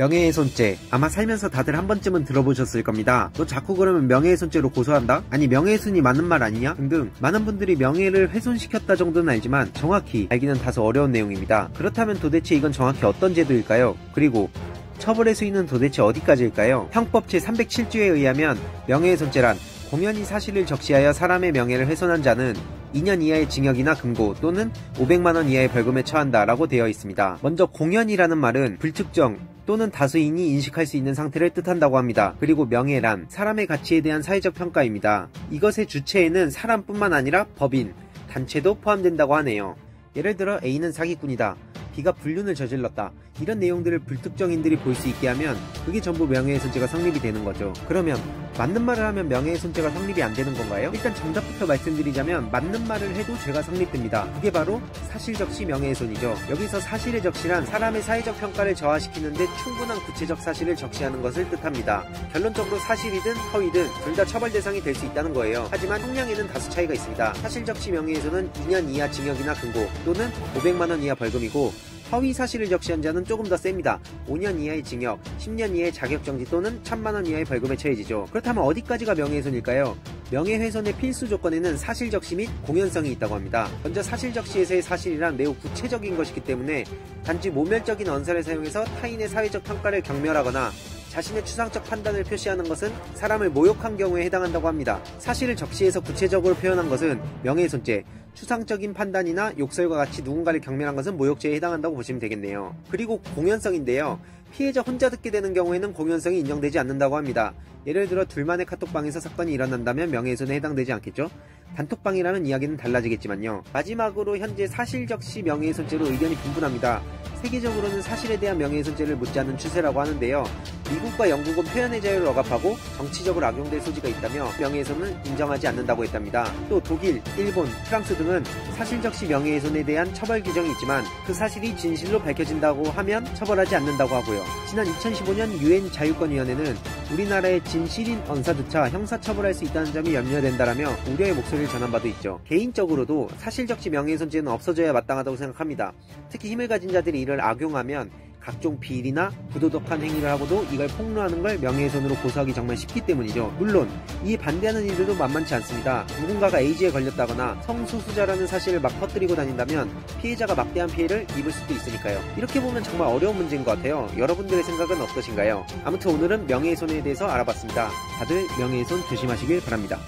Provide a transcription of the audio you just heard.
명예훼손죄, 아마 살면서 다들 한 번쯤은 들어보셨을 겁니다. 너 자꾸 그러면 명예훼손죄로 고소한다? 아니 명예훼손이 맞는 말 아니냐? 등등 많은 분들이 명예를 훼손시켰다 정도는 알지만 정확히 알기는 다소 어려운 내용입니다. 그렇다면 도대체 이건 정확히 어떤 제도일까요? 그리고 처벌의 수위는 도대체 어디까지일까요? 형법 제307조에 의하면 명예훼손죄란 공연히 사실을 적시하여 사람의 명예를 훼손한 자는 2년 이하의 징역이나 금고 또는 500만원 이하의 벌금에 처한다 라고 되어 있습니다. 먼저 공연이라는 말은 불특정 또는 다수인이 인식할 수 있는 상태를 뜻한다고 합니다. 그리고 명예란 사람의 가치에 대한 사회적 평가입니다. 이것의 주체에는 사람뿐만 아니라 법인, 단체도 포함된다고 하네요. 예를 들어 A는 사기꾼이다, B가 불륜을 저질렀다, 이런 내용들을 불특정인들이 볼 수 있게 하면 그게 전부 명예훼손죄가 성립이 되는 거죠. 그러면 맞는 말을 하면 명예훼손죄가 성립이 안 되는 건가요? 일단 정답부터 말씀드리자면 맞는 말을 해도 죄가 성립됩니다. 그게 바로 사실적시 명예훼손이죠. 여기서 사실의 적시란 사람의 사회적 평가를 저하시키는데 충분한 구체적 사실을 적시하는 것을 뜻합니다. 결론적으로 사실이든 허위든 둘 다 처벌 대상이 될 수 있다는 거예요. 하지만 형량에는 다수 차이가 있습니다. 사실적시 명예훼손은 2년 이하 징역이나 금고 또는 500만원 이하 벌금이고, 허위 사실을 적시한 자는 조금 더 셉니다. 5년 이하의 징역, 10년 이하의 자격정지 또는 1000만원 이하의 벌금에 처해지죠. 그렇다면 어디까지가 명예훼손일까요? 명예훼손의 필수 조건에는 사실적시 및 공연성이 있다고 합니다. 먼저 사실적시에서의 사실이란 매우 구체적인 것이기 때문에 단지 모멸적인 언사를 사용해서 타인의 사회적 평가를 경멸하거나 자신의 추상적 판단을 표시하는 것은 사람을 모욕한 경우에 해당한다고 합니다. 사실을 적시해서 구체적으로 표현한 것은 명예훼손죄, 추상적인 판단이나 욕설과 같이 누군가를 경멸한 것은 모욕죄에 해당한다고 보시면 되겠네요. 그리고 공연성인데요. 피해자 혼자 듣게 되는 경우에는 공연성이 인정되지 않는다고 합니다. 예를 들어 둘만의 카톡방에서 사건이 일어난다면 명예훼손에 해당되지 않겠죠? 단톡방이라면 이야기는 달라지겠지만요. 마지막으로 현재 사실적시 명예훼손죄로 의견이 분분합니다. 세계적으로는 사실에 대한 명예훼손죄를 묻지 않는 추세라고 하는데요. 미국과 영국은 표현의 자유를 억압하고 정치적으로 악용될 소지가 있다며 명예훼손을 인정하지 않는다고 했답니다. 또 독일, 일본, 프랑스 등은 사실적시 명예훼손에 대한 처벌 규정이 있지만 그 사실이 진실로 밝혀진다고 하면 처벌하지 않는다고 하고요. 지난 2015년 UN 자유권위원회는 우리나라의 진실인 언사조차 형사처벌할 수 있다는 점이 염려된다라며 우려의 목소리를 전한 바도 있죠. 개인적으로도 사실적시 명예훼손죄는 없어져야 마땅하다고 생각합니다. 특히 힘을 가진 자들이 이를 악용하면 각종 비리나 부도덕한 행위를 하고도 이걸 폭로하는 걸 명예훼손으로 고소하기 정말 쉽기 때문이죠. 물론 이에 반대하는 이들도 만만치 않습니다. 누군가가 에이즈에 걸렸다거나 성소수자라는 사실을 막 퍼뜨리고 다닌다면 피해자가 막대한 피해를 입을 수도 있으니까요. 이렇게 보면 정말 어려운 문제인 것 같아요. 여러분들의 생각은 어떠신가요? 아무튼 오늘은 명예훼손에 대해서 알아봤습니다. 다들 명예훼손 조심하시길 바랍니다.